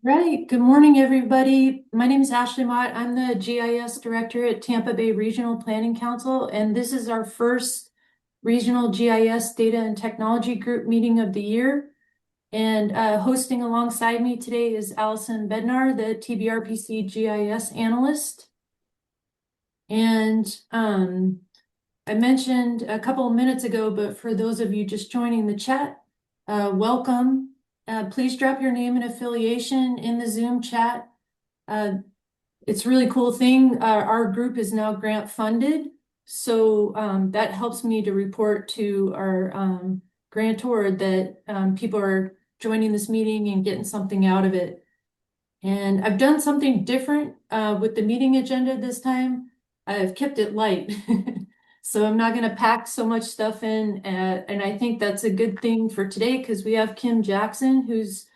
Right. Good morning, everybody. My name is Ashley Mott. I'm the GIS director at Tampa Bay Regional Planning Council, and this is our first regional GIS data and technology group meeting of the year. And hosting alongside me today is Allison Bednar, the TBRPC GIS analyst. And I mentioned a couple of minutes ago, but for those of you just joining the chat, welcome. Please drop your name and affiliation in the Zoom chat. Uh, it's a really cool thing. Our group is now grant funded, so that helps me to report to our grantor that people are joining this meeting and getting something out of it. And I've done something different with the meeting agenda this time. I've kept it light. So I'm not going to pack so much stuff in. And I think that's a good thing for today because we have Kim Jackson, who's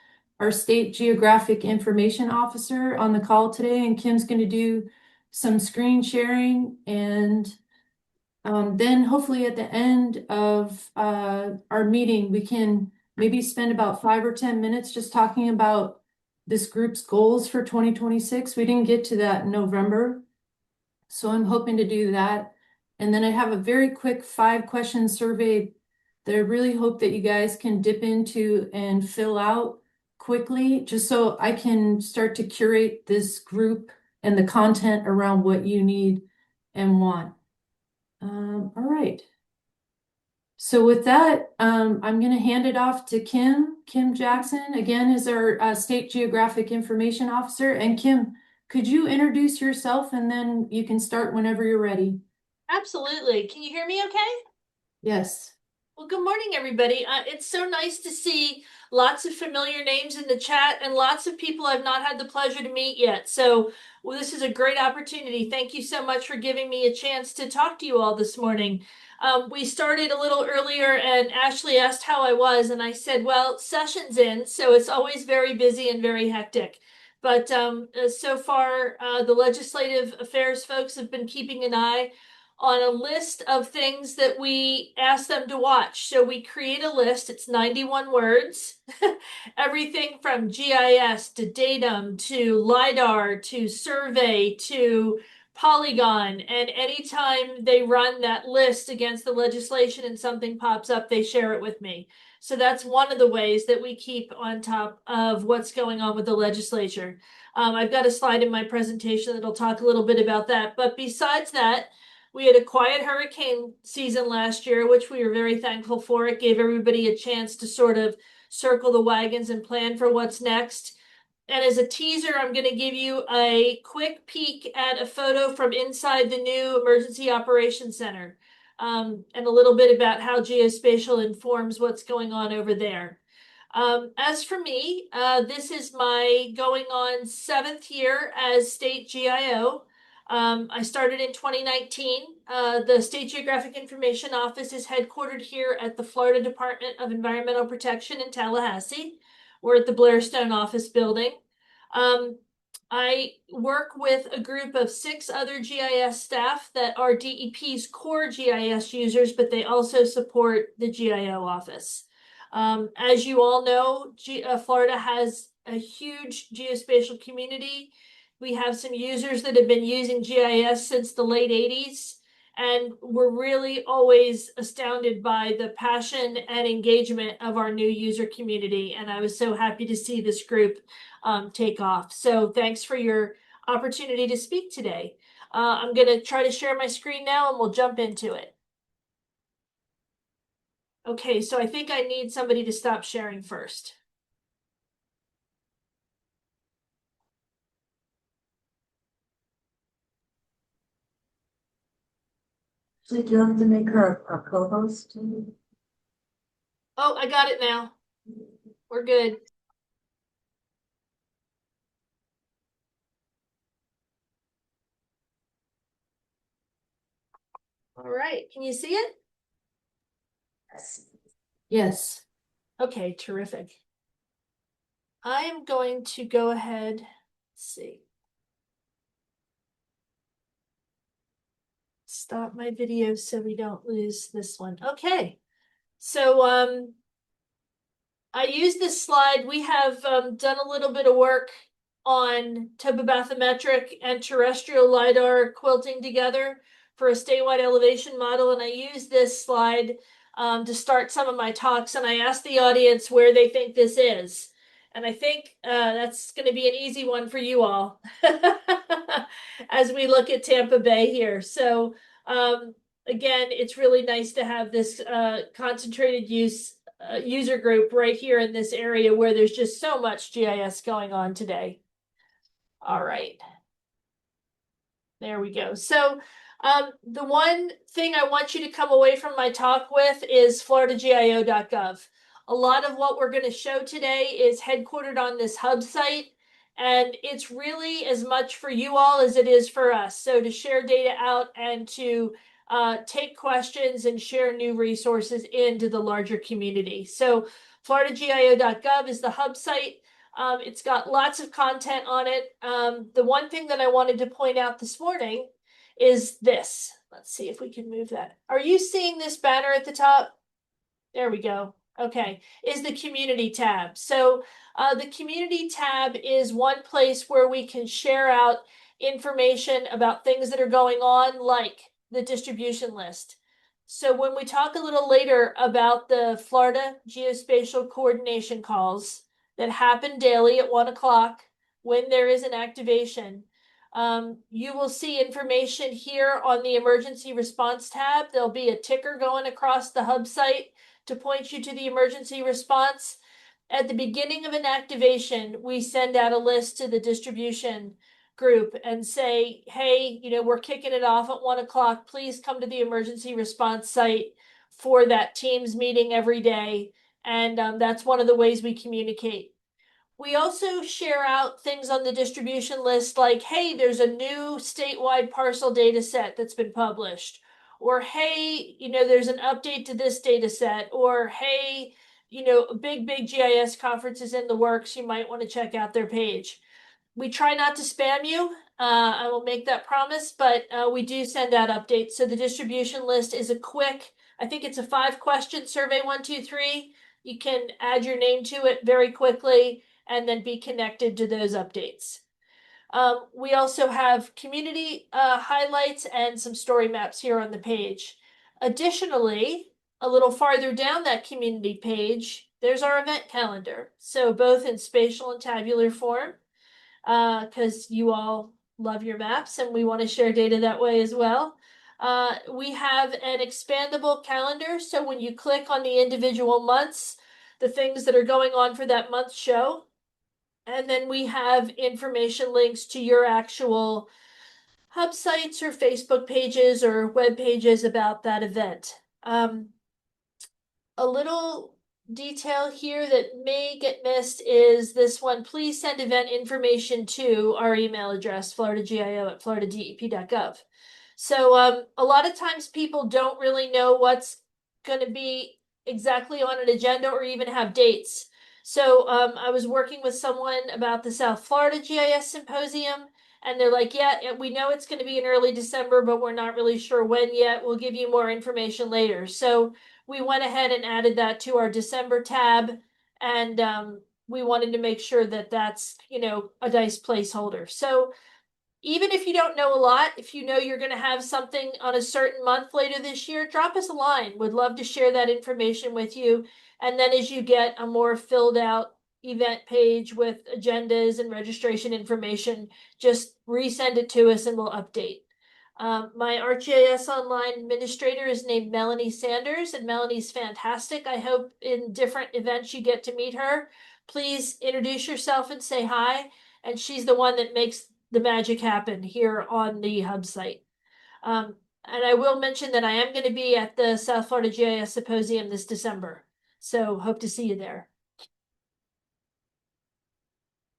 our State Geographic Information Officer, on the call today. And Kim's going to do some screen sharing. And then hopefully at the end of our meeting, we can maybe spend about 5 or 10 minutes just talking about this group's goals for 2026. We didn't get to that in November, so I'm hoping to do that. And then I have a very quick 5 question survey that I really hope that you guys can dip into and fill out quickly, just so I can start to curate this group and the content around what you need and want. All right. So with that, I'm going to hand it off to Kim Jackson, again, is our State Geographic Information Officer. And Kim, could you introduce yourself and then you can start whenever you're ready? Absolutely. Can you hear me okay? Yes. Well, good morning, everybody. It's so nice to see lots of familiar names in the chat and lots of people I've not had the pleasure to meet yet. So, well, this is a great opportunity. Thank you so much for giving me a chance to talk to you all this morning. We started a little earlier, and Ashley asked how I was, and I said, well, session's in, so it's always very busy and very hectic. But so far, the legislative affairs folks have been keeping an eye on a list of things that we ask them to watch. So we create a list, it's 91 words, everything from GIS to datum to LIDAR to survey to polygon. And anytime they run that list against the legislation and something pops up, they share it with me. So that's one of the ways that we keep on top of what's going on with the legislature. I've got a slide in my presentation that'll talk a little bit about that. But besides that, we had a quiet hurricane season last year, which we were very thankful for. It gave everybody a chance to sort of circle the wagons and plan for what's next. And as a teaser, I'm going to give you a quick peek at a photo from inside the new Emergency Operations Center, and a little bit about how geospatial informs what's going on over there. As for me, this is my going on 7th year as state GIO. I started in 2019. The State Geographic Information Office is headquartered here at the Florida Department of Environmental Protection in Tallahassee. We're at the Blairstone office building. Um, I work with a group of 6 other GIS staff that are DEP's core GIS users, but they also support the GIO office. As you all know, Florida has a huge geospatial community. We have some users that have been using GIS since the late 80s, and we're really always astounded by the passion and engagement of our new user community. And I was so happy to see this group take off. So thanks for your opportunity to speak today. I'm going to try to share my screen now and we'll jump into it. Okay, so I think I need somebody to stop sharing first. So do you have to make her a co-host? Oh, I got it now. We're good. All right, can you see it? Yes. Yes. Okay, terrific. I am going to go ahead, let's see. Stop my video so we don't lose this one. Okay, so I use this slide. We have done a little bit of work on topobathymetric and terrestrial LiDAR quilting together for a statewide elevation model. And I use this slide to start some of my talks. And I asked the audience where they think this is. And I think that's going to be an easy one for you all as we look at Tampa Bay here. So again, it's really nice to have this concentrated use user group right here in this area where there's just so much GIS going on today. All right. There we go. So the one thing I want you to come away from my talk with is floridagio.gov. A lot of what we're going to show today is headquartered on this hub site, and it's really as much for you all as it is for us. So to share data out and to take questions and share new resources into the larger community. So floridagio.gov is the hub site. It's got lots of content on it. The one thing that I wanted to point out this morning is this. Let's see if we can move that. Are you seeing this banner at the top? There we go. Okay, is the community tab. So the community tab is one place where we can share out information about things that are going on, like the distribution list. So when we talk a little later about the Florida geospatial coordination calls that happen daily at 1 o'clock when there is an activation, you will see information here on the emergency response tab. There'll be a ticker going across the hub site to point you to the emergency response. At the beginning of an activation, we send out a list to the distribution group and say, hey, we're kicking it off at 1 o'clock. Please come to the emergency response site for that Teams meeting every day. And that's one of the ways we communicate. We also share out things on the distribution list like, hey, there's a new statewide parcel data set that's been published. Or, hey, there's an update to this data set. Or, hey, a big GIS conference is in the works. You might want to check out their page. We try not to spam you. I will make that promise, but we do send out updates. So the distribution list is a quick, I think it's a 5-question survey, 1, 2, 3. You can add your name to it very quickly and then be connected to those updates. We also have community highlights and some story maps here on the page. Additionally, a little farther down that community page, there's our event calendar. So both in spatial and tabular form, because you all love your maps and we want to share data that way as well. We have an expandable calendar. So when you click on the individual months, the things that are going on for that month show. And then we have information links to your actual hub sites or Facebook pages or web pages about that event. A little detail here that may get missed is this one. Please send event information to our email address, floridagio@floridadep.gov. So a lot of times people don't really know what's going to be exactly on an agenda or even have dates. So I was working with someone about the South Florida GIS Symposium, and they're like, yeah, we know it's going to be in early December, but we're not really sure when yet. We'll give you more information later. So we went ahead and added that to our December tab, and we wanted to make sure that that's, a nice placeholder. So even if you don't know a lot, if you know you're going to have something on a certain month later this year, drop us a line. Would love to share that information with you. And then as you get a more filled out event page with agendas and registration information, just resend it to us and we'll update. My ArcGIS Online administrator is named Melanie Sanders, and Melanie's fantastic. I hope in different events you get to meet her. Please introduce yourself and say hi. And she's the one that makes the magic happen here on the hub site. And I will mention that I am going to be at the South Florida GIS Symposium this December. So hope to see you there.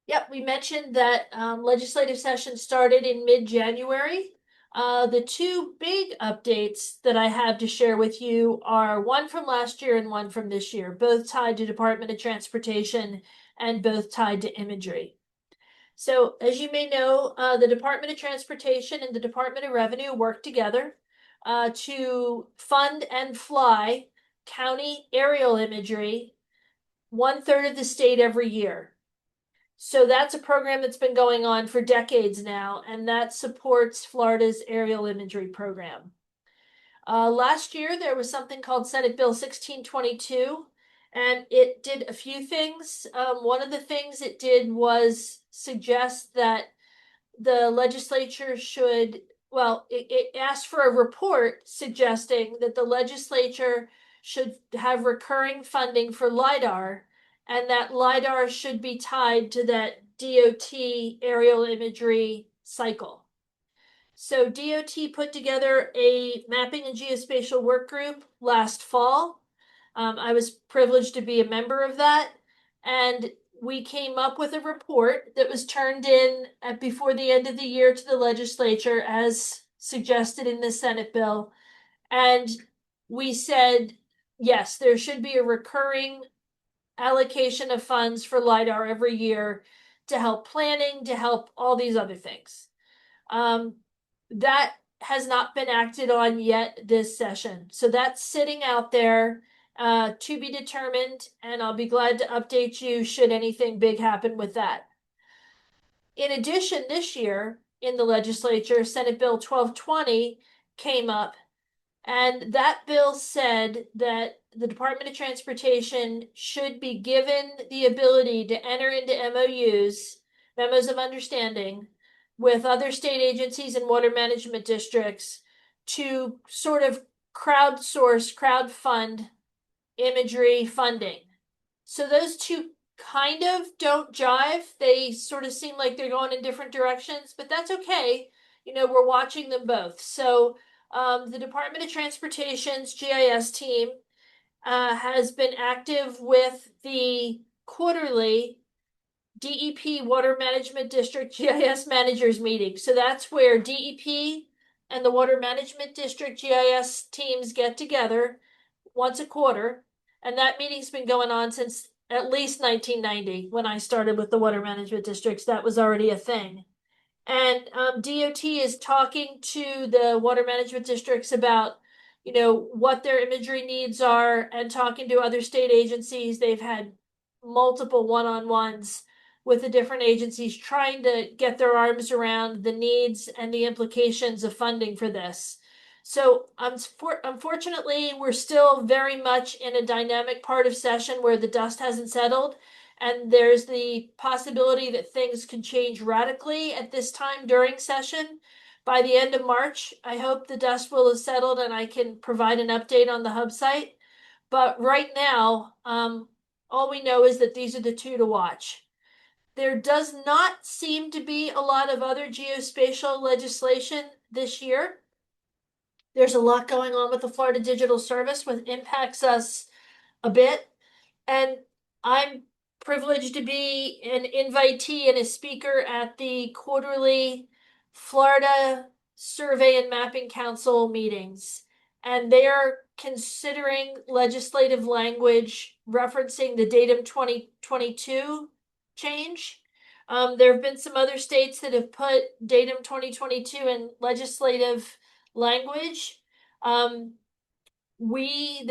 Yep, we mentioned that legislative session started in mid-January. The two big updates that I have to share with you are one from last year and one from this year, both tied to Department of Transportation and both tied to imagery. So as you may know, the Department of Transportation and the Department of Revenue work together to fund and fly county aerial imagery 1/3 of the state every year. So that's a program that's been going on for decades now, and that supports Florida's aerial imagery program. Last year, there was something called Senate Bill 1622, and it did a few things. One of the things it did was suggest that the legislature should, well, it asked for a report suggesting that the legislature should have recurring funding for LIDAR, and that LIDAR should be tied to that DOT aerial imagery cycle. So DOT put together a mapping and geospatial work group last fall. I was privileged to be a member of that, and we came up with a report that was turned in before the end of the year to the legislature as suggested in the Senate bill. And we said, yes, there should be a recurring allocation of funds for LIDAR every year to help planning, to help all these other things. That has not been acted on yet this session. So that's sitting out there to be determined, and I'll be glad to update you should anything big happen with that. In addition, this year in the legislature, Senate Bill 1220 came up, and that bill said that the Department of Transportation should be given the ability to enter into MOUs, memos of understanding, with other state agencies and water management districts to sort of crowdsource, crowdfund imagery funding. So those two kind of don't jive. They sort of seem like they're going in different directions, but that's okay. You know, we're watching them both. So the Department of Transportation's GIS team has been active with the quarterly DEP Water Management District GIS Managers Meeting. So that's where DEP and the Water Management District GIS teams get together once a quarter. And that meeting's been going on since at least 1990 when I started with the Water Management Districts. That was already a thing. And DOT is talking to the water management districts about, you know, what their imagery needs are and talking to other state agencies. They've had multiple one-on-ones with the different agencies trying to get their arms around the needs and the implications of funding for this. So unfortunately, we're still very much in a dynamic part of session where the dust hasn't settled. And there's the possibility that things could change radically at this time during session. By the end of March, I hope the dust will have settled and I can provide an update on the hub site. But right now, all we know is that these are the two to watch. There does not seem to be a lot of other geospatial legislation this year. There's a lot going on with the Florida Digital Service, which impacts us a bit. And I'm privileged to be an invitee and a speaker at the quarterly Florida Survey and Mapping Council meetings. And they are considering legislative language referencing the datum 2022 change. There have been some other states that have put datum 2022 in legislative language. The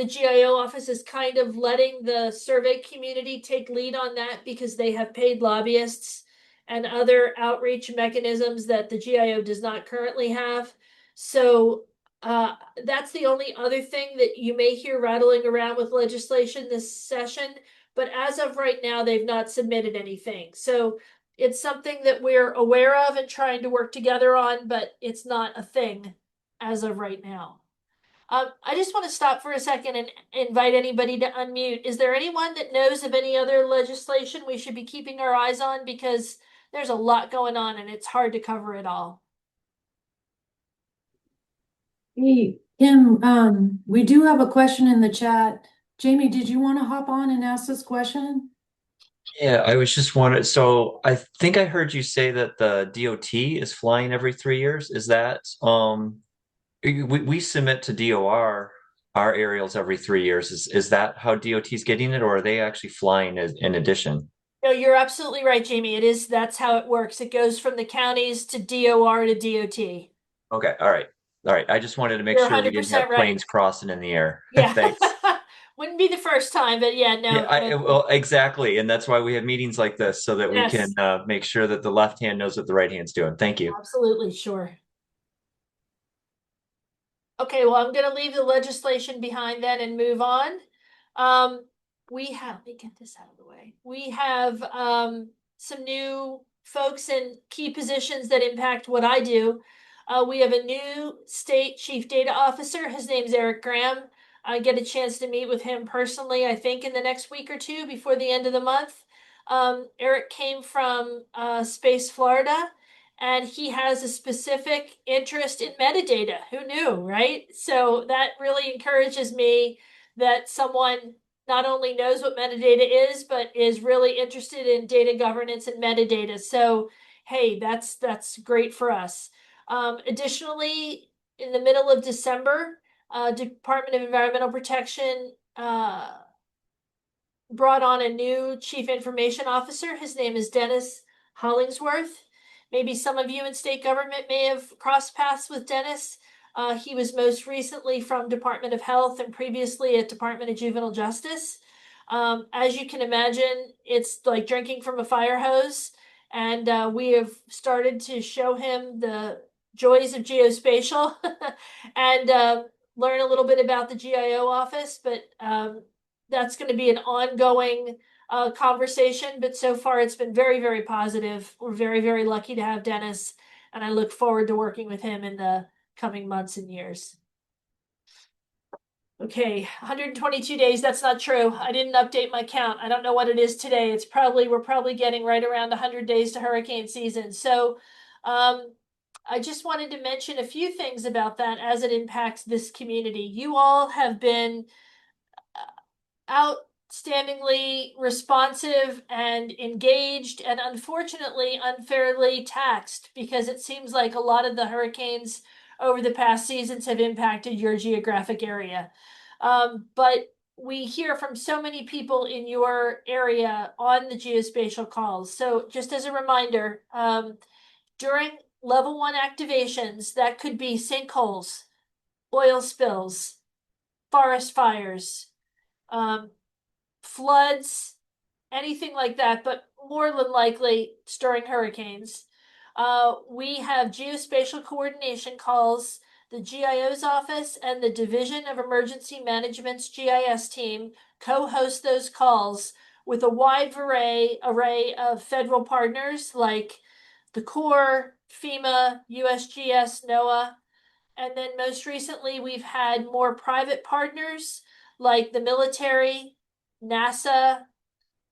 GIO office is kind of letting the survey community take lead on that because they have paid lobbyists and other outreach mechanisms that the GIO does not currently have. So that's the only other thing that you may hear rattling around with legislation this session. But as of right now, they've not submitted anything. So it's something that we're aware of and trying to work together on, but it's not a thing as of right now. I just want to stop for a second and invite anybody to unmute. Is there anyone that knows of any other legislation we should be keeping our eyes on? Because there's a lot going on and it's hard to cover it all. Hey, Kim, we do have a question in the chat. Jamie, did you want to hop on and ask this question? Yeah, I was just wondering. So I think I heard you say that the DOT is flying every 3 years. Is that we submit to DOR our aerials every 3 years. Is that how DOT is getting it, or are they actually flying in addition? No, you're absolutely right, Jamie. That's how it works. It goes from the counties to DOR to DOT. Okay, all right. I just wanted to make You're sure we didn't have 100% right. planes crossing in the air. Yeah. Thanks. Wouldn't be the first time, but yeah, Yeah, no. well, exactly. And that's why we have meetings like this so that we can Yes, make sure that the left hand knows what the right hand's doing. Thank you. absolutely, sure. Okay, well, I'm gonna leave the legislation behind then and move on. Let me get this out of the way. We have some new folks in key positions that impact what I do. We have a new state chief data officer. His name's Eric Graham. I get a chance to meet with him personally, I think, in the next week or two before the end of the month. Eric came from Space Florida, and he has a specific interest in metadata. Who knew, right? So that really encourages me that someone not only knows what metadata is, but is really interested in data governance and metadata. So, hey, that's great for us. Additionally, in the middle of December, Department of Environmental Protection brought on a new chief information officer. His name is Dennis Hollingsworth. Maybe some of you in state government may have crossed paths with Dennis. He was most recently from Department of Health and previously at Department of Juvenile Justice. As you can imagine, it's like drinking from a fire hose. And we have started to show him the joys of geospatial and learn a little bit about the GIO office. But that's going to be an ongoing conversation. But so far, it's been very, very positive. We're very, very lucky to have Dennis, and I look forward to working with him in the coming months and years. Okay, 122 days. That's not true. I didn't update my count. I don't know what it is today. We're probably getting right around 100 days to hurricane season. So, I just wanted to mention a few things about that as it impacts this community. You all have been outstandingly responsive and engaged, and unfortunately unfairly taxed, because it seems like a lot of the hurricanes over the past seasons have impacted your geographic area. But we hear from so many people in your area on the geospatial calls. So just as a reminder, during level 1 activations, that could be sinkholes, oil spills, forest fires, um, floods, anything like that, but more than likely during hurricanes. We have geospatial coordination calls. The GIO's office and the Division of Emergency Management's GIS team co-host those calls with a wide array of federal partners like the Corps, FEMA, USGS, NOAA. And then most recently, we've had more private partners like the military, NASA,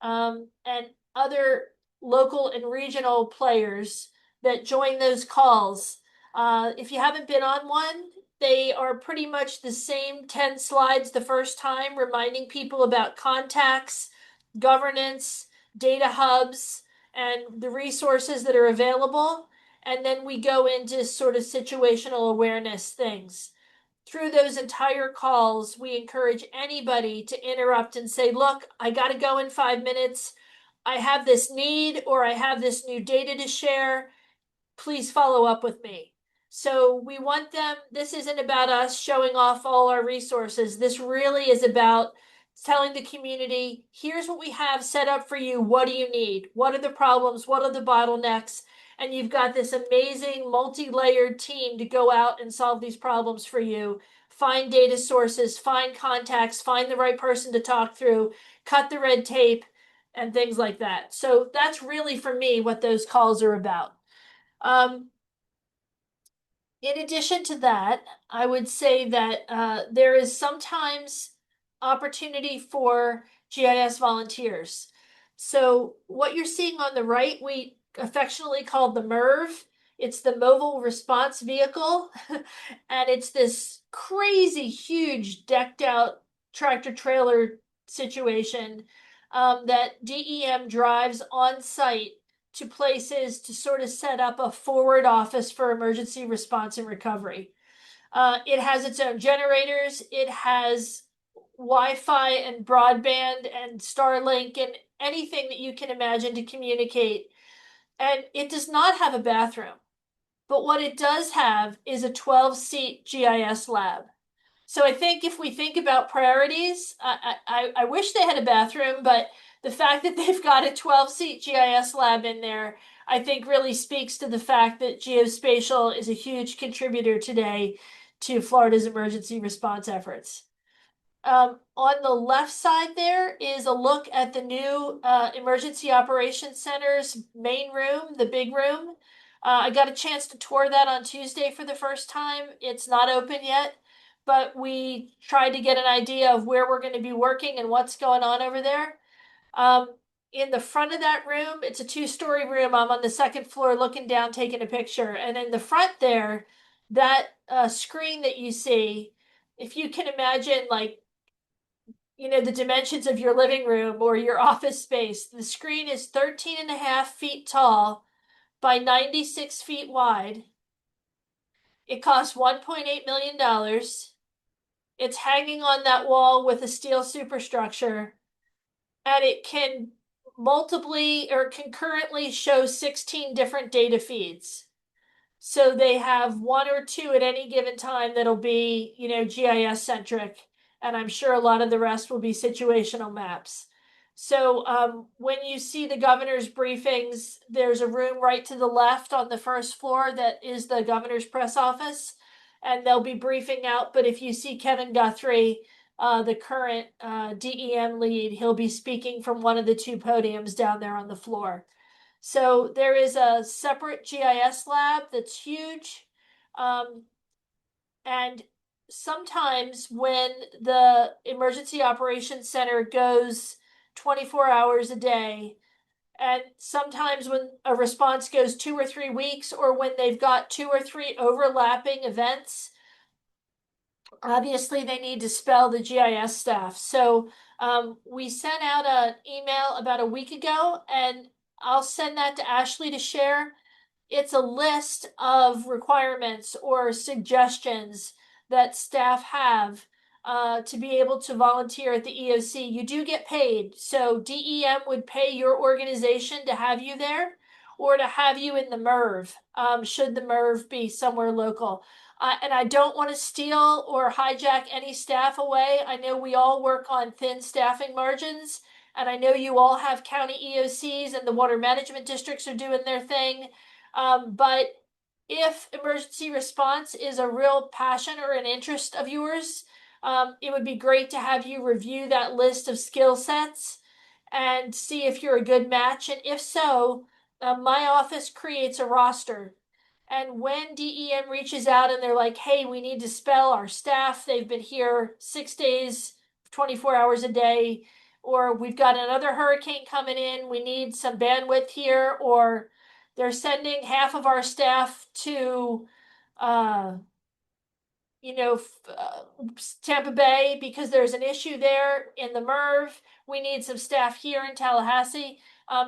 and other local and regional players that join those calls. If you haven't been on one, they are pretty much the same 10 slides the first time, reminding people about contacts, governance, data hubs, and the resources that are available. And then we go into sort of situational awareness things. Through those entire calls, we encourage anybody to interrupt and say, look, I got to go in 5 minutes. I have this need, or I have this new data to share. Please follow up with me. So we want them, this isn't about us showing off all our resources. This really is about telling the community, here's what we have set up for you. What do you need? What are the problems? What are the bottlenecks? And you've got this amazing multi-layered team to go out and solve these problems for you. Find data sources, find contacts, find the right person to talk through, cut the red tape, and things like that. So that's really, for me, what those calls are about. In addition to that, I would say that there is sometimes opportunity for GIS volunteers. So what you're seeing on the right, we affectionately call the MERV. It's the Mobile Response Vehicle, and it's this crazy huge decked out tractor trailer situation that DEM drives on site to places to sort of set up a forward office for emergency response and recovery. It has its own generators. It has Wi-Fi and broadband and Starlink and anything that you can imagine to communicate. And it does not have a bathroom. But what it does have is a 12-seat GIS lab. So I think if we think about priorities, I wish they had a bathroom, but the fact that they've got a 12-seat GIS lab in there, I think really speaks to the fact that geospatial is a huge contributor today to Florida's emergency response efforts. On the left side there is a look at the new Emergency Operations Center's main room, the big room. I got a chance to tour that on Tuesday for the first time. It's not open yet, but we tried to get an idea of where we're going to be working and what's going on over there. In the front of that room, it's a two-story room. I'm on the second floor looking down, taking a picture. And in the front there, that screen that you see, if you can imagine, like, the dimensions of your living room or your office space. The screen is 13 and a half feet tall by 96 feet wide. It costs $1.8 million. It's hanging on that wall with a steel superstructure, and it can multiply or concurrently show 16 different data feeds. So they have one or two at any given time that'll be, GIS centric, and I'm sure a lot of the rest will be situational maps. So when you see the governor's briefings, there's a room right to the left on the first floor that is the governor's press office, and they'll be briefing out. But if you see Kevin Guthrie, the current DEM lead, he'll be speaking from one of the two podiums down there on the floor. So there is a separate GIS lab that's huge. And sometimes when the Emergency Operations Center goes 24 hours a day, and sometimes when a response goes 2 or 3 weeks, or when they've got 2 or 3 overlapping events, obviously they need to spell the GIS staff. So we sent out an email about a week ago, and I'll send that to Ashley to share. It's a list of requirements or suggestions that staff have to be able to volunteer at the EOC. You do get paid. So DEM would pay your organization to have you there or to have you in the MERV, should the MERV be somewhere local. And I don't want to steal or hijack any staff away. I know we all work on thin staffing margins, and I know you all have county EOCs and the water management districts are doing their thing. But if emergency response is a real passion or an interest of yours, it would be great to have you review that list of skill sets and see if you're a good match. And if so, my office creates a roster. And when DEM reaches out and they're like, hey, we need to spell our staff, they've been here 6 days, 24 hours a day, or we've got another hurricane coming in, we need some bandwidth here, or they're sending half of our staff to, Tampa Bay because there's an issue there in the MERV. We need some staff here in Tallahassee.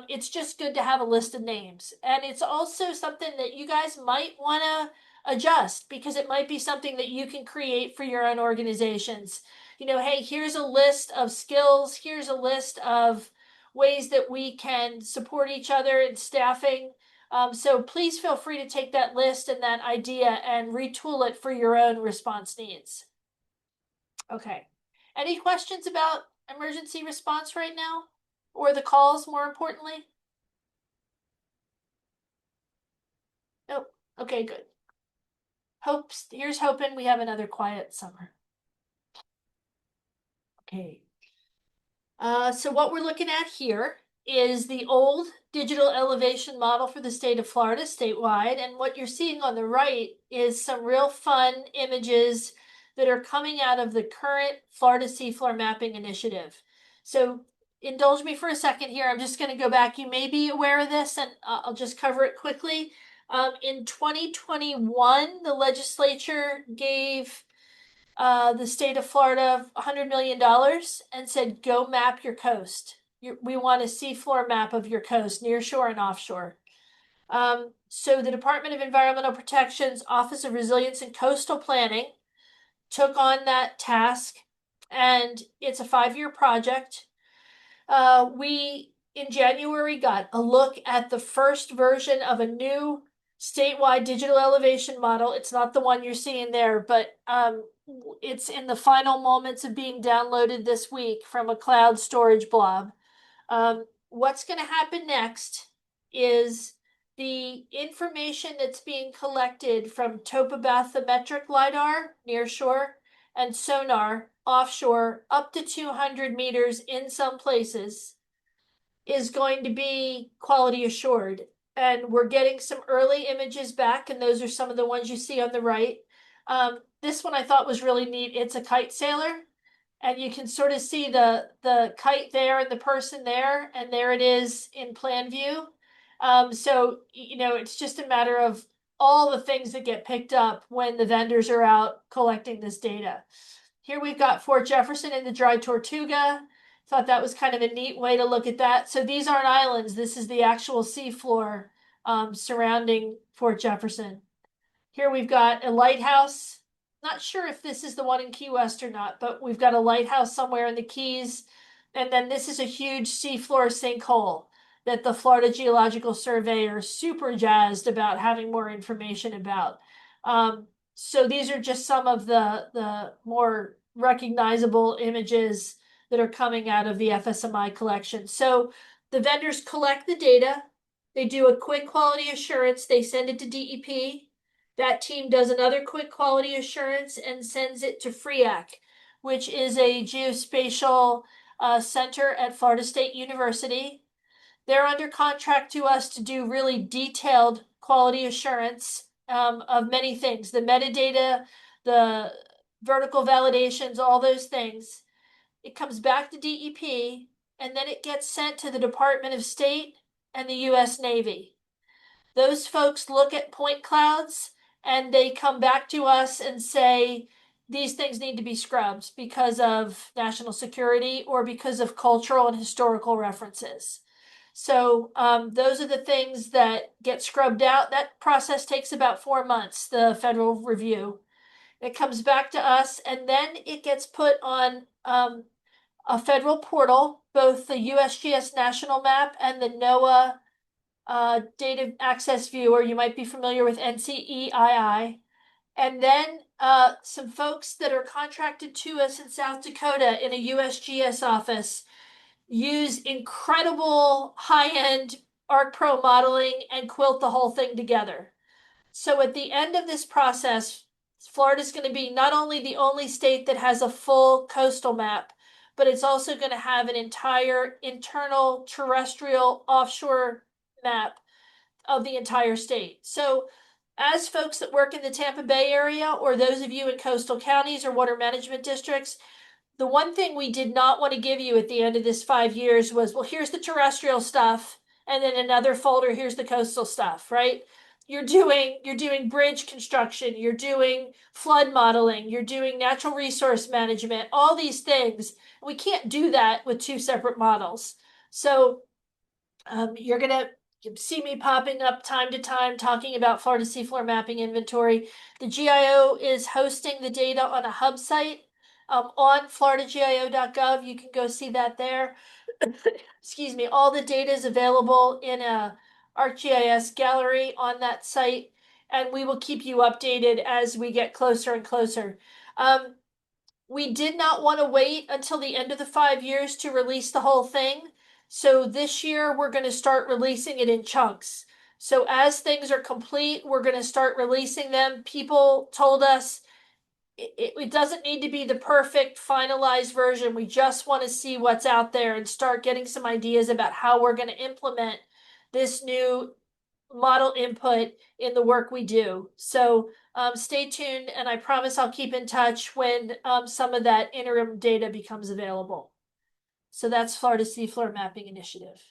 It's just good to have a list of names. And it's also something that you guys might want to adjust because it might be something that you can create for your own organizations. Hey, here's a list of skills. Here's a list of ways that we can support each other in staffing. So please feel free to take that list and that idea and retool it for your own response needs. Okay. Any questions about emergency response right now? Or the calls, more importantly? Nope. Okay, good. Here's hoping we have another quiet summer. Okay. So what we're looking at here is the old digital elevation model for the state of Florida statewide. And what you're seeing on the right is some real fun images that are coming out of the current Florida Seafloor Mapping Initiative. So indulge me for a second here. I'm just going to go back. You may be aware of this, and I'll just cover it quickly. In 2021, the legislature gave the state of Florida $100 million and said, go map your coast. We want a seafloor map of your coast, near shore and offshore. So the Department of Environmental Protection's Office of Resilience and Coastal Planning took on that task, and it's a 5-year project. We, in January, got a look at the first version of a new statewide digital elevation model. It's not the one you're seeing there, but it's in the final moments of being downloaded this week from a cloud storage blob. What's going to happen next is the information that's being collected from topobathymetric LiDAR near shore and sonar offshore up to 200 meters in some places is going to be quality assured. And we're getting some early images back, and those are some of the ones you see on the right. This one I thought was really neat. It's a kite sailor, and you can sort of see the kite there and the person there, and there it is in plan view. So you know, it's just a matter of all the things that get picked up when the vendors are out collecting this data. Here we've got Fort Jefferson and the Dry Tortuga. Thought that was kind of a neat way to look at that. So these aren't islands. This is the actual seafloor surrounding Fort Jefferson. Here we've got a lighthouse. Not sure if this is the one in Key West or not, but we've got a lighthouse somewhere in the Keys. And then this is a huge seafloor sinkhole that the Florida Geological Survey are super jazzed about having more information about. So these are just some of the more recognizable images that are coming out of the FSMI collection. So the vendors collect the data, they do a quick quality assurance, they send it to DEP. That team does another quick quality assurance and sends it to FREAC, which is a geospatial center at Florida State University. They're under contract to us to do really detailed quality assurance of many things, the metadata, the vertical validations, all those things. It comes back to DEP, and then it gets sent to the Department of State and the US Navy. Those folks look at point clouds and they come back to us and say, these things need to be scrubbed because of national security or because of cultural and historical references. So those are the things that get scrubbed out. That process takes about 4 months, the federal review. It comes back to us, and then it gets put on a federal portal, both the USGS national map and the NOAA data access view, or you might be familiar with NCEII. And then some folks that are contracted to us in South Dakota in a USGS office use incredible high-end ArcPro modeling and quilt the whole thing together. So at the end of this process, Florida's going to be not only the only state that has a full coastal map, but it's also going to have an entire internal terrestrial offshore map of the entire state. So as folks that work in the Tampa Bay area, or those of you in coastal counties or water management districts, the one thing we did not want to give you at the end of this 5 years was, well, here's the terrestrial stuff, and then another folder, here's the coastal stuff, right? You're doing bridge construction, you're doing flood modeling, you're doing natural resource management, all these things. We can't do that with two separate models. So you're gonna see me popping up time to time talking about Florida seafloor mapping inventory. The GIO is hosting the data on a hub site on floridagio.gov. You can go see that there. Excuse me. All the data is available in a ArcGIS gallery on that site, and we will keep you updated as we get closer and closer. We did not want to wait until the end of the 5 years to release the whole thing. So this year we're going to start releasing it in chunks. So as things are complete, we're going to start releasing them. People told us it doesn't need to be the perfect finalized version. We just want to see what's out there and start getting some ideas about how we're going to implement this new model input in the work we do. So stay tuned, and I promise I'll keep in touch when some of that interim data becomes available. So that's Florida Seafloor Mapping Initiative.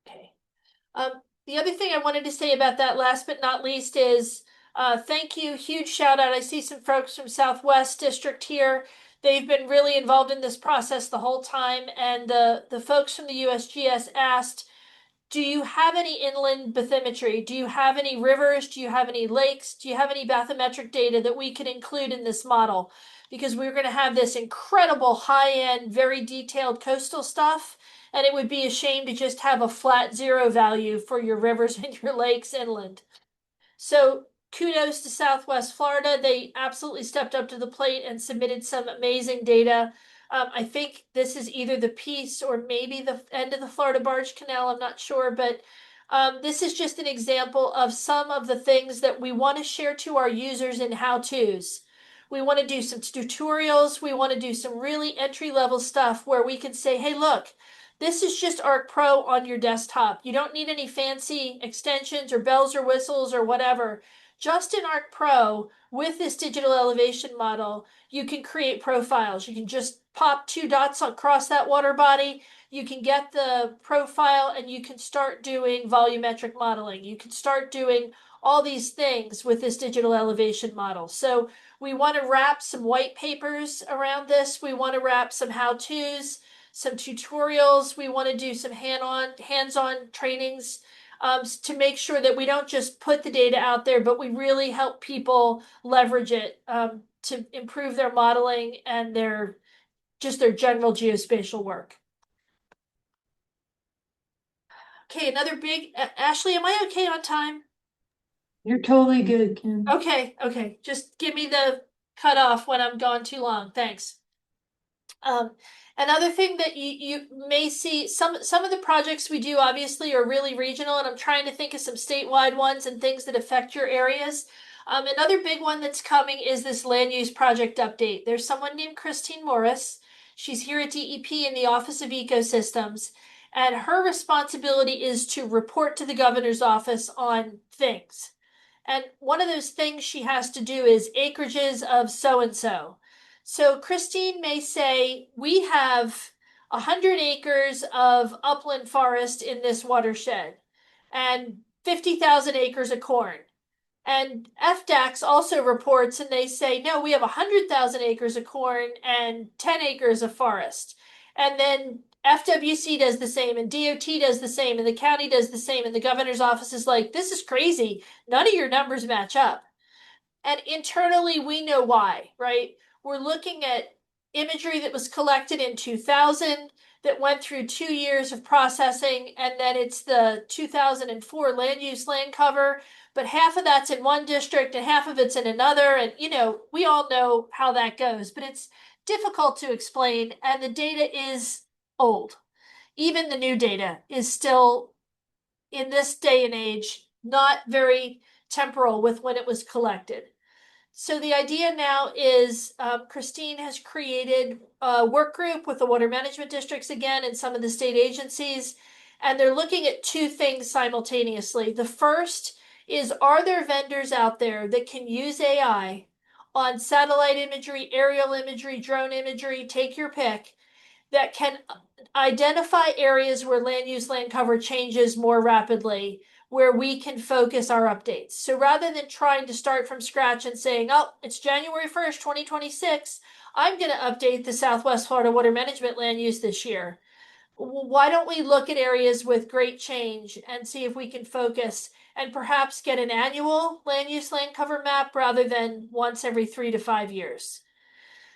Okay. The other thing I wanted to say about that, last but not least, is thank you, huge shout out. I see some folks from Southwest District here. They've been really involved in this process the whole time, and the folks from the USGS asked, do you have any inland bathymetry? Do you have any rivers? Do you have any lakes? Do you have any bathymetric data that we could include in this model? Because we're going to have this incredible high-end, very detailed coastal stuff, and it would be a shame to just have a flat zero value for your rivers and your lakes inland. So kudos to Southwest Florida. They absolutely stepped up to the plate and submitted some amazing data. I think this is either the piece or maybe the end of the Florida Barge Canal. I'm not sure, but this is just an example of some of the things that we want to share to our users in how-tos. We want to do some tutorials. We want to do some really entry-level stuff where we can say, hey, look, this is just Arc Pro on your desktop. You don't need any fancy extensions or bells or whistles or whatever. Just in Arc Pro, with this digital elevation model, you can create profiles. You can just pop 2 dots across that water body. You can get the profile and you can start doing volumetric modeling. You can start doing all these things with this digital elevation model. So we want to wrap some white papers around this. We want to wrap some how-tos, some tutorials. We want to do some hands-on trainings to make sure that we don't just put the data out there, but we really help people leverage it to improve their modeling and their general geospatial work. Okay, another big, Ashley, am I okay on time? You're totally good, Kim. Okay. Just give me the cutoff when I'm gone too long. Thanks. Another thing that you may see, some of the projects we do obviously are really regional, and I'm trying to think of some statewide ones and things that affect your areas. Another big one that's coming is this land use project update. There's someone named Christine Morris. She's here at DEP in the Office of Ecosystems, and her responsibility is to report to the governor's office on things. And one of those things she has to do is acreages of so-and-so. So Christine may say, we have 100 acres of upland forest in this watershed and 50,000 acres of corn. And FDAX also reports and they say, no, we have 100,000 acres of corn and 10 acres of forest. And then FWC does the same and DOT does the same and the county does the same. And the governor's office is like, this is crazy. None of your numbers match up. And internally, we know why, right? We're looking at imagery that was collected in 2000 that went through 2 years of processing, and then it's the 2004 land use land cover, but half of that's in one district and half of it's in another. And, we all know how that goes, but it's difficult to explain, and the data is old. Even the new data is still, in this day and age, not very temporal with when it was collected. So the idea now is Christine has created a work group with the water management districts again and some of the state agencies, and they're looking at 2 things simultaneously. The first is, are there vendors out there that can use AI on satellite imagery, aerial imagery, drone imagery, take your pick, that can identify areas where land use land cover changes more rapidly, where we can focus our updates. So rather than trying to start from scratch and saying, oh, it's January 1st, 2026, I'm going to update the Southwest Florida water management land use this year. Why don't we look at areas with great change and see if we can focus and perhaps get an annual land use land cover map rather than once every 3 to 5 years?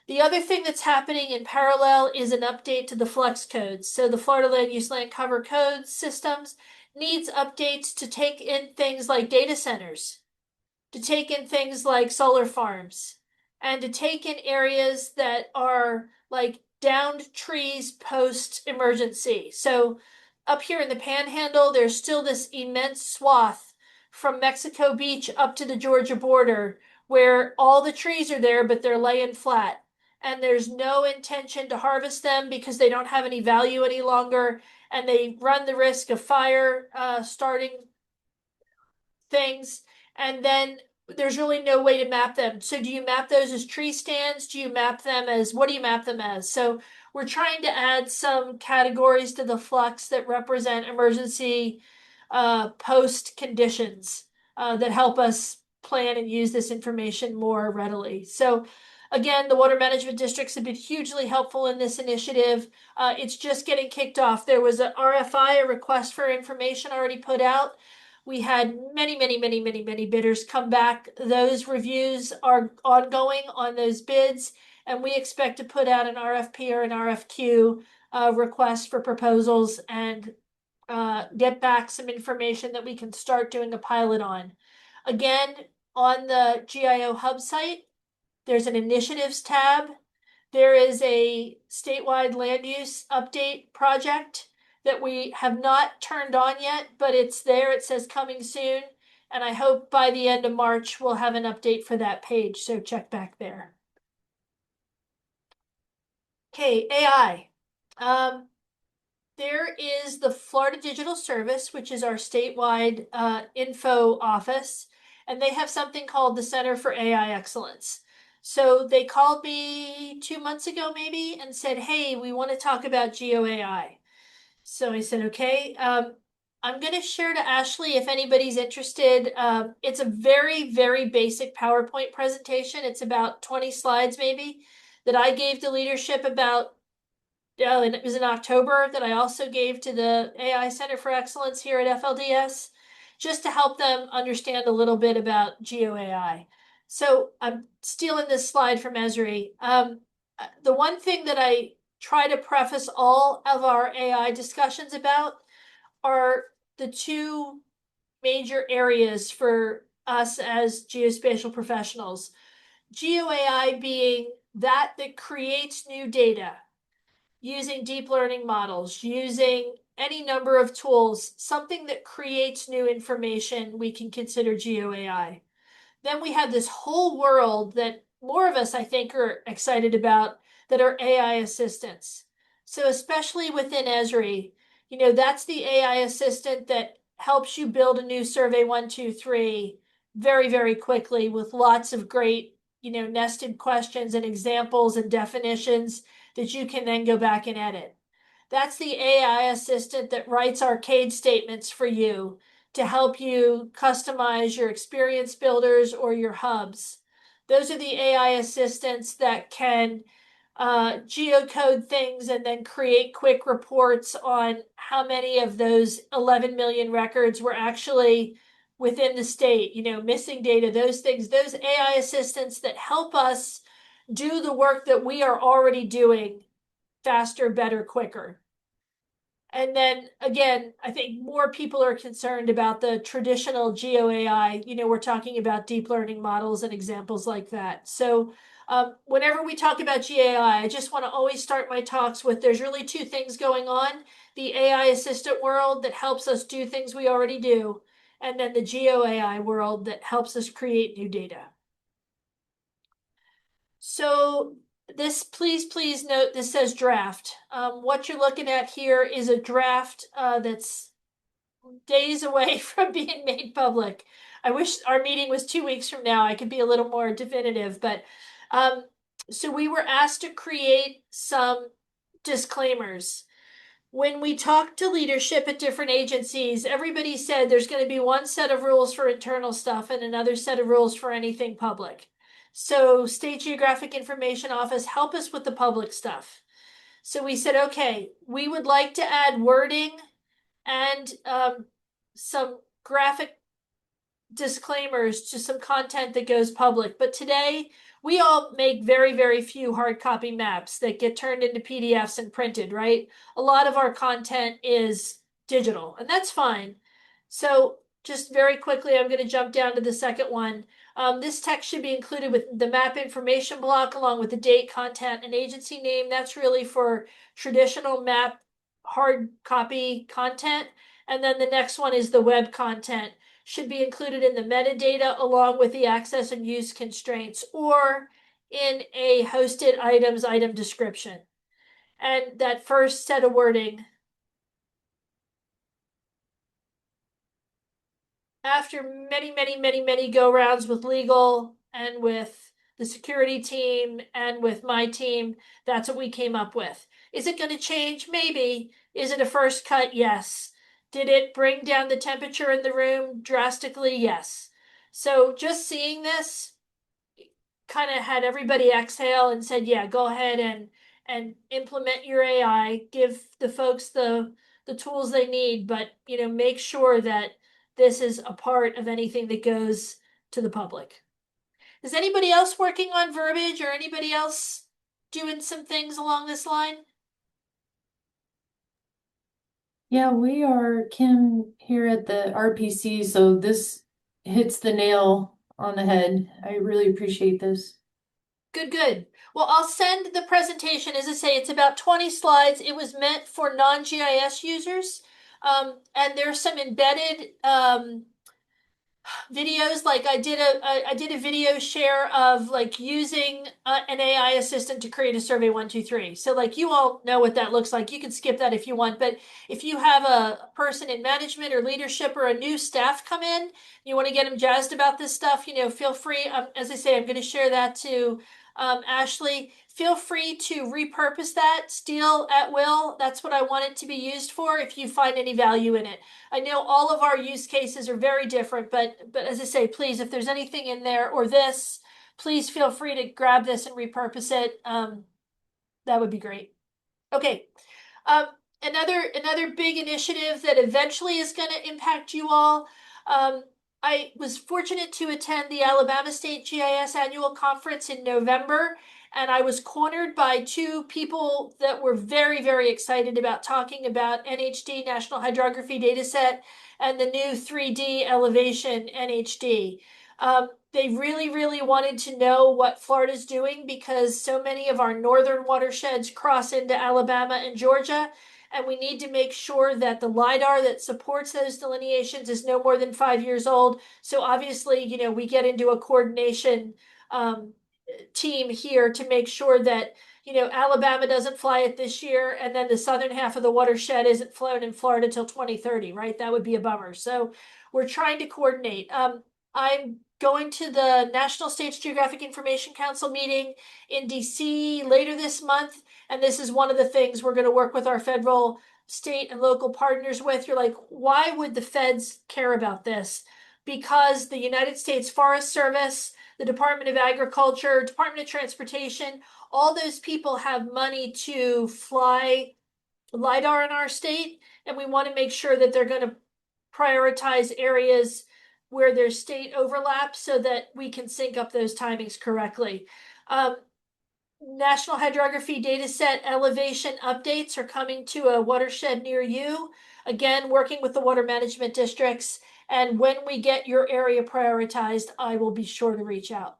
The other thing that's happening in parallel is an update to the Flex codes. So the Florida Land Use Land Cover Code systems needs updates to take in things like data centers, to take in things like solar farms, and to take in areas that are like downed trees post-emergency. So up here in the Panhandle, there's still this immense swath from Mexico Beach up to the Georgia border where all the trees are there, but they're laying flat. And there's no intention to harvest them because they don't have any value any longer, and they run the risk of fire starting things. And then there's really no way to map them. So do you map those as tree stands? Do you map them as, what do you map them as? So we're trying to add some categories to the flux that represent emergency post conditions that help us plan and use this information more readily. So again, the water management districts have been hugely helpful in this initiative. It's just getting kicked off. There was a RFI, a request for information, already put out. We had many bidders come back. Those reviews are ongoing on those bids, and we expect to put out an RFP or an RFQ request for proposals and get back some information that we can start doing a pilot on. Again, on the GIO Hub site. There's an initiatives tab. There is a statewide land use update project that we have not turned on yet, but it's there. It says coming soon. And I hope by the end of March, we'll have an update for that page. So check back there. Okay, AI. There is the Florida Digital Service, which is our statewide info office, and they have something called the Center for AI Excellence. So they called me 2 months ago, maybe, and said, hey, we want to talk about GeoAI. So I said, okay. I'm going to share to Ashley if anybody's interested. It's a very, very basic PowerPoint presentation. It's about 20 slides, maybe, that I gave to leadership about. And it was in October that I also gave to the AI Center for Excellence here at FLDS, just to help them understand a little bit about GeoAI. So I'm stealing this slide from Esri. The one thing that I try to preface all of our AI discussions about are the two major areas for us as geospatial professionals. GeoAI being that creates new data using deep learning models, using any number of tools, something that creates new information, we can consider GeoAI. Then we have this whole world that more of us, I think, are excited about that are AI assistants. So especially within Esri, that's the AI assistant that helps you build a new Survey 123 very, very quickly with lots of great, nested questions and examples and definitions that you can then go back and edit. That's the AI assistant that writes arcade statements for you to help you customize your experience builders or your hubs. Those are the AI assistants that can geocode things and then create quick reports on how many of those 11 million records were actually within the state, missing data, those things, those AI assistants that help us do the work that we are already doing faster, better, quicker. And then again, I think more people are concerned about the traditional GeoAI. We're talking about deep learning models and examples like that. So whenever we talk about GAI, I just want to always start my talks with there's really two things going on. The AI assistant world that helps us do things we already do, and then the GeoAI world that helps us create new data. So this, please note, this says draft. What you're looking at here is a draft that's days away from being made public. I wish our meeting was 2 weeks from now. I could be a little more definitive, but so we were asked to create some disclaimers. When we talked to leadership at different agencies, everybody said there's going to be one set of rules for internal stuff and another set of rules for anything public. So State Geographic Information Office, help us with the public stuff. So we said, okay, we would like to add wording and some graphic disclaimers to some content that goes public. But today, we all make very, very few hard copy maps that get turned into PDFs and printed, right? A lot of our content is digital, and that's fine. So just very quickly, I'm going to jump down to the second one. This text should be included with the map information block along with the date, content, and agency name. That's really for traditional map hard copy content. And then the next one is the web content. Should be included in the metadata along with the access and use constraints or in a hosted items item description. And that first set of wording, after many go rounds with legal and with the security team and with my team, that's what we came up with. Is it going to change? Maybe. Is it a first cut? Yes. Did it bring down the temperature in the room drastically? Yes. So just seeing this kind of had everybody exhale and said, yeah, go ahead and implement your AI, give the folks the tools they need, but make sure that this is a part of anything that goes to the public. Is anybody else working on verbiage or anybody else doing some things along this line? Yeah, we are, Kim, here at the RPC, so this hits the nail on the head. I really appreciate this. Good, good. Well, I'll send the presentation. As I say, it's about 20 slides. It was meant for non-GIS users. And there's some embedded videos. Like I did a video share of like using an AI assistant to create a survey 123. So like you all know what that looks like. You can skip that if you want, but if you have a person in management or leadership or a new staff come in, you want to get them jazzed about this stuff, feel free. As I say, I'm going to share that to Ashley. Feel free to repurpose that, steal at will. That's what I want it to be used for if you find any value in it. I know all of our use cases are very different, but as I say, please, if there's anything in there or this, please feel free to grab this and repurpose it. That would be great. Okay. Um, another big initiative that eventually is going to impact you all. I was fortunate to attend the Alabama State GIS Annual Conference in November, and I was cornered by two people that were very, very excited about talking about NHD, National Hydrography Dataset, and the new 3D elevation NHD. They really, really wanted to know what Florida's doing because so many of our northern watersheds cross into Alabama and Georgia, and we need to make sure that the LIDAR that supports those delineations is no more than 5 years old. So obviously, we get into a coordination team here to make sure that, Alabama doesn't fly it this year, and then the southern half of the watershed isn't flown in Florida till 2030, right? That would be a bummer. So we're trying to coordinate. I'm going to the National States Geographic Information Council meeting in DC later this month. And this is one of the things we're going to work with our federal, state, and local partners with. You're like, why would the feds care about this? Because the United States Forest Service, the Department of Agriculture, Department of Transportation, all those people have money to fly LIDAR in our state. And we want to make sure that they're going to prioritize areas where there's state overlap so that we can sync up those timings correctly. National Hydrography Dataset elevation updates are coming to a watershed near you. Again, working with the water management districts. And when we get your area prioritized, I will be sure to reach out.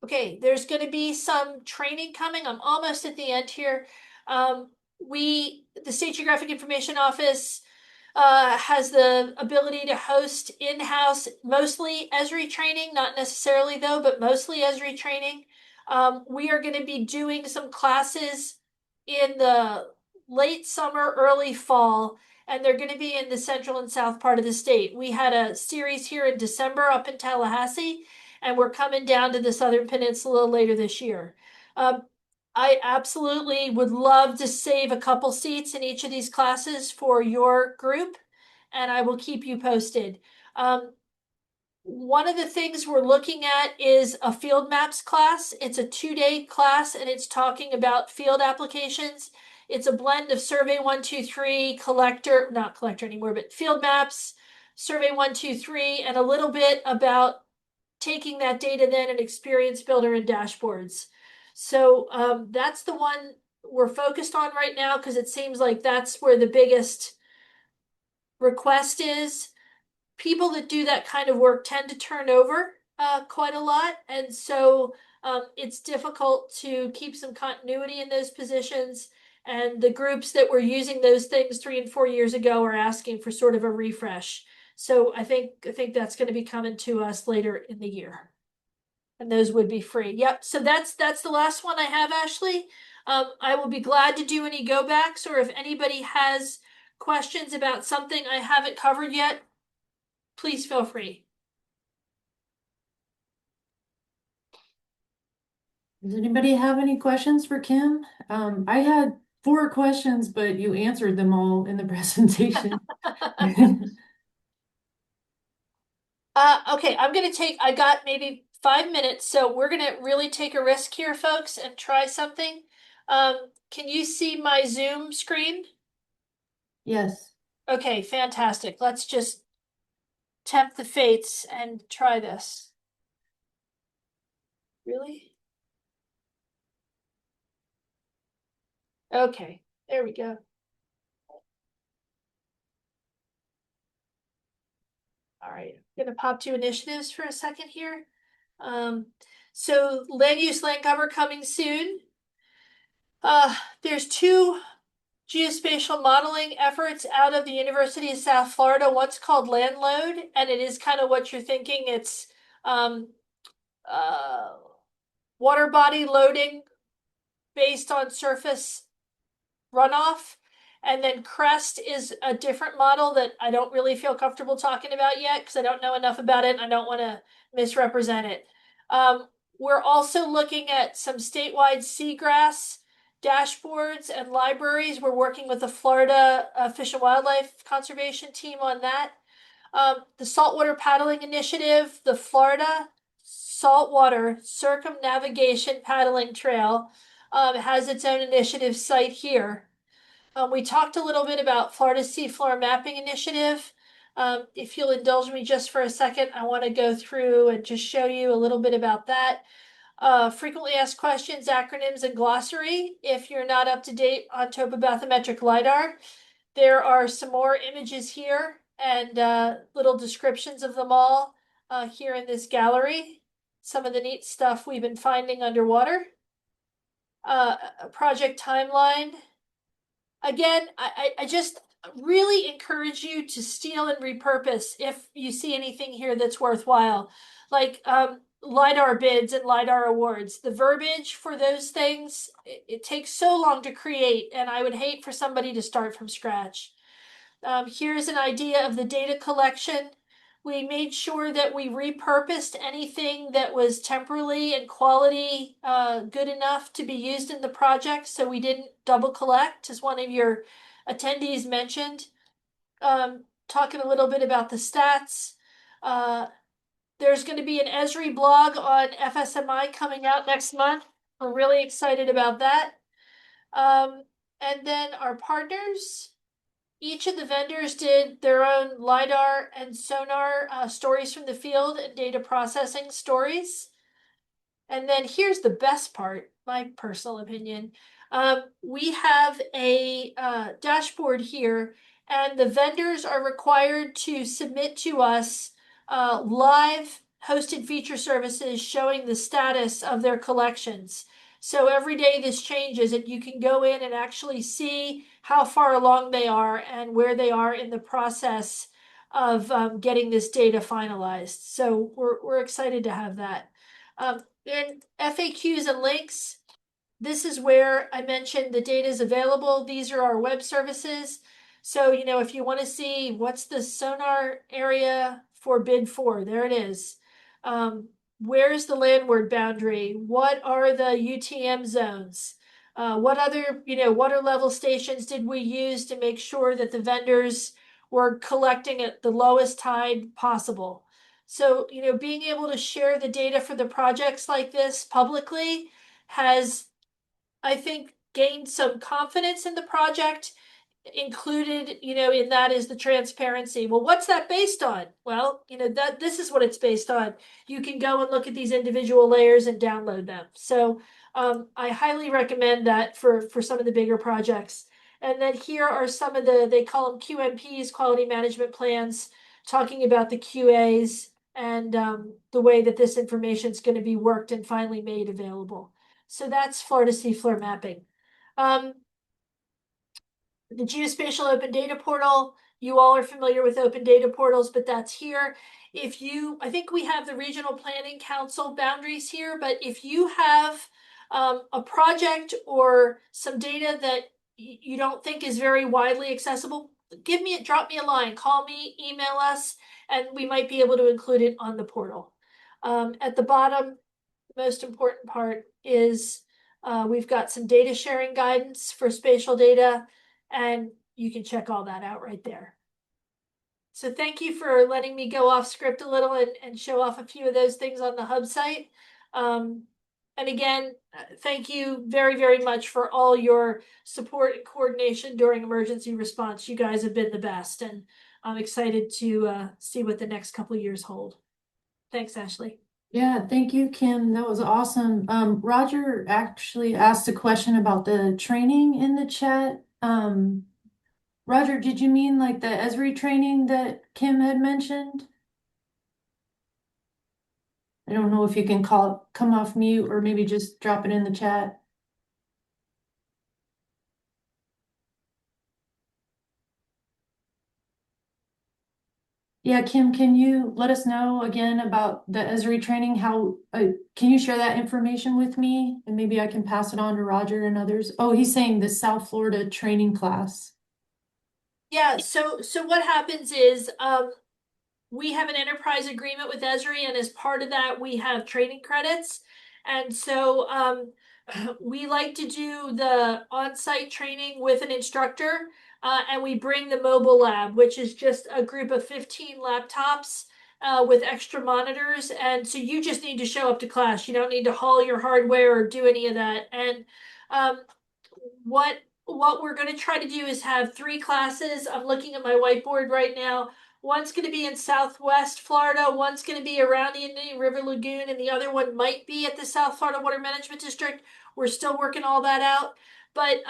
Okay, there's going to be some training coming. I'm almost at the end here. The State Geographic Information Office has the ability to host in-house, mostly Esri training, not necessarily though, but mostly Esri training. We are going to be doing some classes in the late summer, early fall, and they're going to be in the central and south part of the state. We had a series here in December up in Tallahassee, and we're coming down to the Southern Peninsula later this year. I absolutely would love to save a couple seats in each of these classes for your group, and I will keep you posted. One of the things we're looking at is a field maps class. It's a 2-day class, and it's talking about field applications. It's a blend of Survey 123, not collector anymore, but field maps, Survey 123, and a little bit about taking that data then and experience builder and dashboards. So that's the one we're focused on right now because it seems like that's where the biggest request is. People that do that kind of work tend to turn over quite a lot. And so it's difficult to keep some continuity in those positions. And the groups that were using those things 3 and 4 years ago are asking for sort of a refresh. So I think that's going to be coming to us later in the year. And those would be free. Yep. So that's the last one I have, Ashley. I will be glad to do any go backs, or if anybody has questions about something I haven't covered yet, please feel free. Does anybody have any questions for Kim? I had 4 questions, but you answered them all in the presentation. Okay, I got maybe 5 minutes, so we're gonna really take a risk here, folks, and try something. Can you see my Zoom screen? Yes. Okay, fantastic. Let's just tempt the fates and try this. Really? Okay, there we go. All right. Gonna pop to initiatives for a second here. So land use, land cover coming soon. There's two geospatial modeling efforts out of the University of South Florida. One's called Land Load, and it is kind of what you're thinking. It's um, water body loading based on surface runoff. And then CREST is a different model that I don't really feel comfortable talking about yet because I don't know enough about it and I don't want to misrepresent it. We're also looking at some statewide seagrass dashboards and libraries. We're working with the Florida Fish and Wildlife Conservation team on that. The Saltwater Paddling Initiative, the Florida Saltwater Circumnavigation Paddling Trail, has its own initiative site here. We talked a little bit about Florida Seafloor Mapping Initiative. If you'll indulge me just for a second, I want to go through and just show you a little bit about that. Frequently asked questions, acronyms, and glossary. If you're not up to date on topobathymetric LiDAR, there are some more images here and little descriptions of them all here in this gallery. Some of the neat stuff we've been finding underwater. A project timeline. Again, I just really encourage you to steal and repurpose if you see anything here that's worthwhile. Like LiDAR bids and LiDAR awards. The verbiage for those things, it takes so long to create, and I would hate for somebody to start from scratch. Here's an idea of the data collection. We made sure that we repurposed anything that was temporally and quality good enough to be used in the project, so we didn't double collect, as one of your attendees mentioned. Talking a little bit about the stats. There's going to be an Esri blog on FSMI coming out next month. We're really excited about that. And then our partners. Each of the vendors did their own LiDAR and sonar stories from the field and data processing stories. And then here's the best part, my personal opinion. We have a dashboard here, and the vendors are required to submit to us live hosted feature services showing the status of their collections. So every day this changes, and you can go in and actually see how far along they are and where they are in the process of getting this data finalized. So we're excited to have that. Then FAQs and links. This is where I mentioned the data is available. These are our web services. So, if you want to see what's the sonar area for bid 4, there it is. Where's the landward boundary? What are the UTM zones? What other, water level stations did we use to make sure that the vendors were collecting at the lowest tide possible? So, being able to share the data for the projects like this publicly has, I think, gained some confidence in the project. Included, in that is the transparency. Well, what's that based on? Well, this is what it's based on. You can go and look at these individual layers and download them. So I highly recommend that for some of the bigger projects. And then here are some of they call them QMPs, quality management plans, talking about the QAs and the way that this information is going to be worked and finally made available. So that's Florida Seafloor mapping. The Geospatial Open Data Portal, you all are familiar with open data portals, but that's here. I think we have the Regional Planning Council boundaries here, but if you have a project or some data that you don't think is very widely accessible, drop me a line, call me, email us, and we might be able to include it on the portal. At the bottom, the most important part is we've got some data sharing guidance for spatial data, and you can check all that out right there. So thank you for letting me go off script a little and show off a few of those things on the hub site. And again, thank you very, very much for all your support and coordination during emergency response. You guys have been the best, and I'm excited to see what the next couple of years hold. Thanks, Ashley. Yeah, thank you, Kim. That was awesome. Roger actually asked a question about the training in the chat. Roger, did you mean like the Esri training that Kim had mentioned? I don't know if you can come off mute or maybe just drop it in the chat. Yeah, Kim, can you let us know again about the Esri training? Can you share that information with me? And maybe I can pass it on to Roger and others. Oh, he's saying the South Florida training class. Yeah, so what happens is we have an enterprise agreement with Esri, and as part of that, we have training credits. And so we like to do the on-site training with an instructor, and we bring the mobile lab, which is just a group of 15 laptops with extra monitors. And so you just need to show up to class. You don't need to haul your hardware or do any of that. And um, what we're going to try to do is have 3 classes. I'm looking at my whiteboard right now. One's going to be in Southwest Florida, one's going to be around the Indian River Lagoon, and the other one might be at the South Florida Water Management District. We're still working all that out. But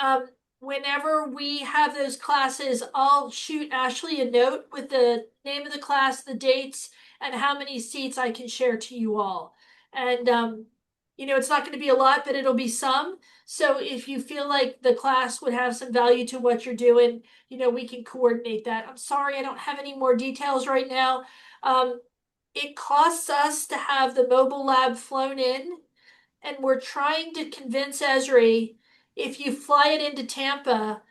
whenever we have those classes, I'll shoot Ashley a note with the name of the class, the dates, and how many seats I can share to you all. And it's not going to be a lot, but it'll be some. So if you feel like the class would have some value to what you're doing, we can coordinate that. I'm sorry, I don't have any more details right now. It costs us to have the mobile lab flown in, and we're trying to convince Esri, if you fly it into Tampa,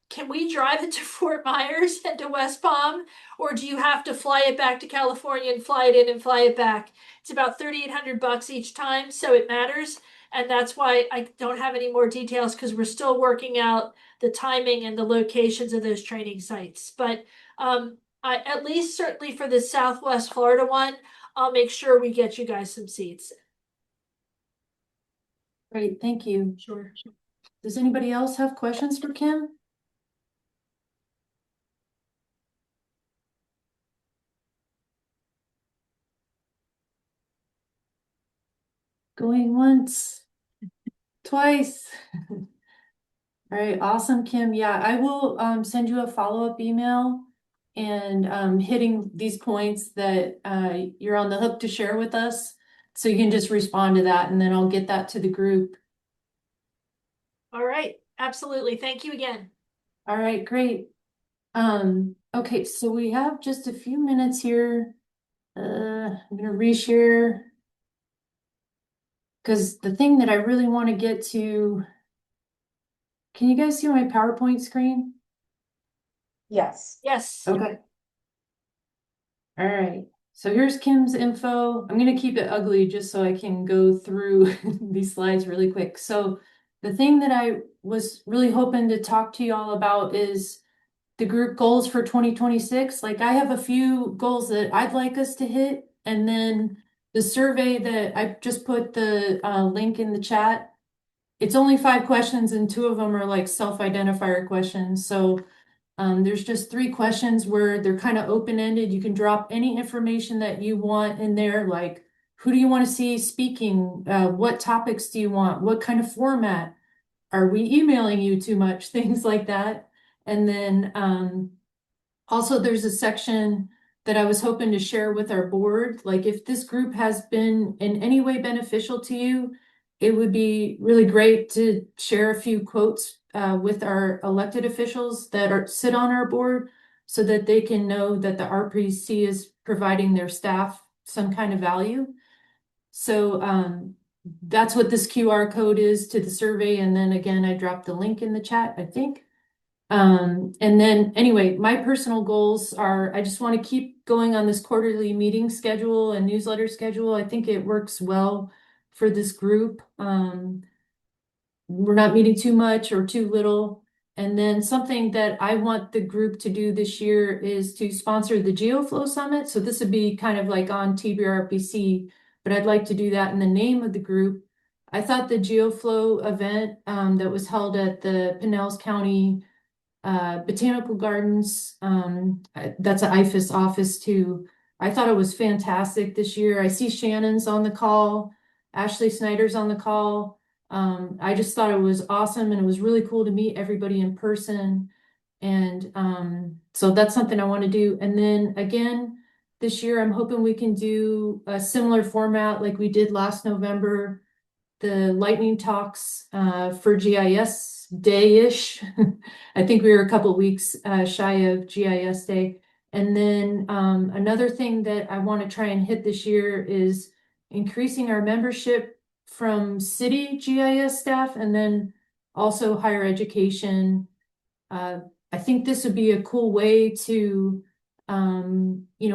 can we drive it to Fort Myers and to West Palm, or do you have to fly it back to California and fly it in and fly it back? It's about $3,800 each time, so it matters. And that's why I don't have any more details, because we're still working out the timing and the locations of those training sites. But at least certainly for the Southwest Florida one, I'll make sure we get you guys some seats. Great, thank you. Sure. Does anybody else have questions for Kim? Going once, twice. All right, awesome, Kim. Yeah, I will send you a follow-up email and hitting these points that you're on the hook to share with us. So you can just respond to that and then I'll get that to the group. All right, absolutely. Thank you again. All right, great. Okay, so we have just a few minutes here. I'm gonna reshare because the thing that I really want to get to, can you guys see my PowerPoint screen? Yes. Yes. Okay. All right. So here's Kim's info. I'm going to keep it ugly just so I can go through these slides really quick. So the thing that I was really hoping to talk to you all about is the group goals for 2026. Like I have a few goals that I'd like us to hit. And then the survey that I just put the link in the chat, it's only 5 questions and 2 of them are like self-identifier questions. So there's just 3 questions where they're kind of open-ended. You can drop any information that you want in there, like who do you want to see speaking? What topics do you want? What kind of format? Are we emailing you too much? Things like that. And then also there's a section that I was hoping to share with our board. Like if this group has been in any way beneficial to you, it would be really great to share a few quotes with our elected officials that sit on our board so that they can know that the RPC is providing their staff some kind of value. So that's what this QR code is to the survey. And then again, I dropped the link in the chat, I think. And then anyway, my personal goals are, I just want to keep going on this quarterly meeting schedule and newsletter schedule. I think it works well for this group. We're not meeting too much or too little. And then something that I want the group to do this year is to sponsor the GeoFlow Summit. So this would be kind of like on TBRPC, but I'd like to do that in the name of the group. I thought the GeoFlow event that was held at the Pinellas County Botanical Gardens, that's an IFAS office too. I thought it was fantastic this year. I see Shannon's on the call, Ashley Snyder's on the call. I just thought it was awesome and it was really cool to meet everybody in person. And so that's something I want to do. And then again, this year. I'm hoping we can do a similar format like we did last November, the lightning talks for GIS day-ish. I think we were a couple weeks shy of GIS day. And then another thing that I want to try and hit this year is increasing our membership from city GIS staff and then also higher education. I think this would be a cool way to,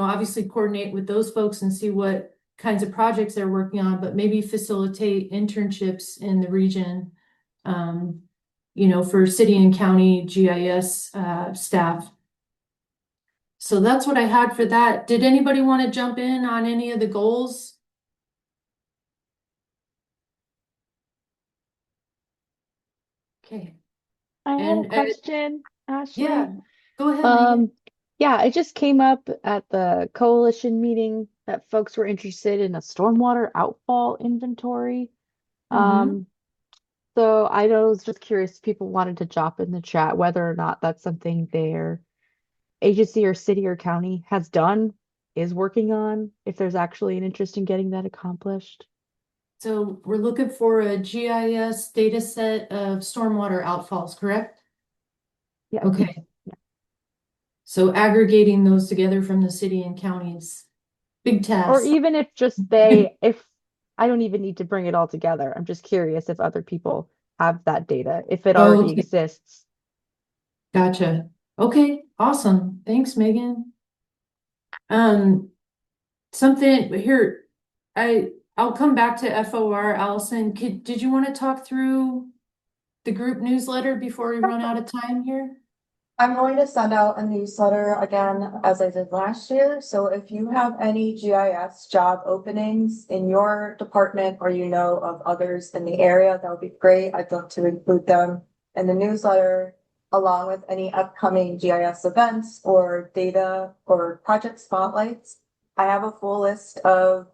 obviously coordinate with those folks and see what kinds of projects they're working on, but maybe facilitate internships in the region, for city and county GIS staff. So that's what I had for that. Did anybody want to jump in on any of the goals? Okay. I had a And question, Ashley. yeah, go ahead, Megan. Yeah, it just came up at the coalition meeting that folks were interested in a stormwater outfall inventory. Mhm. So I was just curious if people wanted to drop in the chat whether or not that's something their agency or city or county has done, is working on, if there's actually an interest in getting that accomplished. So we're looking for a GIS data set of stormwater outfalls, correct? Yeah. Okay. So aggregating those together from the city and counties, big Or task. even if just if I don't even need to bring it all together. I'm just curious if other people have that data, if it Oh, already okay. exists. Gotcha. Okay, awesome. Thanks, Megan. Something here, I'll come back to FOR. Allison, did you want to talk through the group newsletter before we run out of time here? I'm going to send out a newsletter again, as I did last year. So if you have any GIS job openings in your department or you know of others in the area, that would be great. I'd love to include them in the newsletter, along with any upcoming GIS events or data or project spotlights. I have a full list of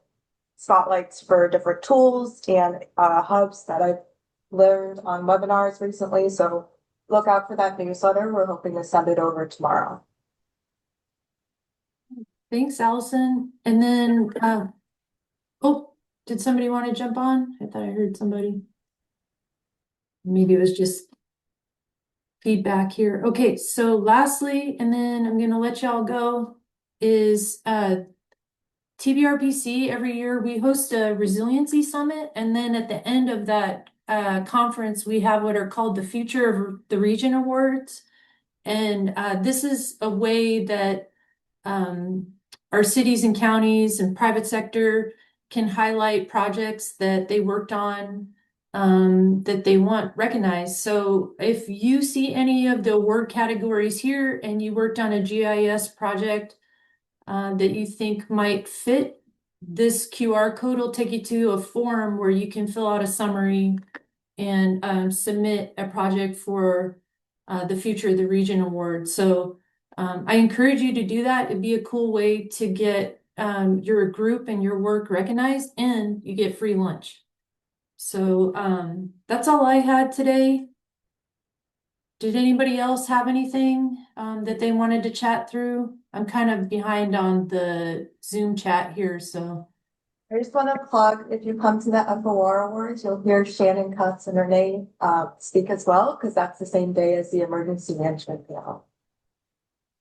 spotlights for different tools and hubs that I've learned on webinars recently. So look out for that newsletter. We're hoping to send it over tomorrow. Thanks, Allison. And then, oh, did somebody want to jump on? I thought I heard somebody. Maybe it was just feedback here. Okay, so lastly, and then I'm gonna let y'all go, is TBRPC. Every year we host a resiliency summit, and then at the end of that conference, we have what are called the Future of the Region Awards. And this is a way that our cities and counties and private sector can highlight projects that they worked on that they want recognized. So if you see any of the award categories here and you worked on a GIS project that you think might fit, this QR code will take you to a form where you can fill out a summary and submit a project for the Future of the Region Award. So I encourage you to do that. It'd be a cool way to get your group and your work recognized, and you get free lunch. So that's all I had today. Did anybody else have anything that they wanted to chat through? I'm kind of behind on the Zoom chat here, so. I just want to plug, if you come to the FOR Awards, you'll hear Shannon Cutts and Renee speak as well, because that's the same day as the Emergency Management Panel.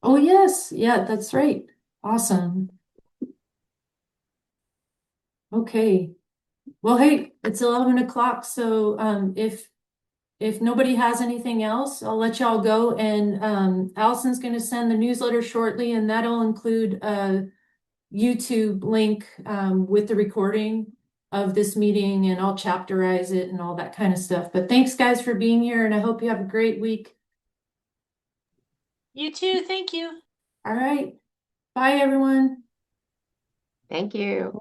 Oh, yes. Yeah, that's right. Awesome. Okay. Well, hey, it's 11 o'clock, so if nobody has anything else, I'll let y'all go. And Allison's going to send the newsletter shortly, and that'll include a YouTube link with the recording of this meeting, and I'll chapterize it and all that kind of stuff. But thanks, guys, for being here, and I hope you have a great week. You too. Thank you. All right. Bye, everyone. Thank you.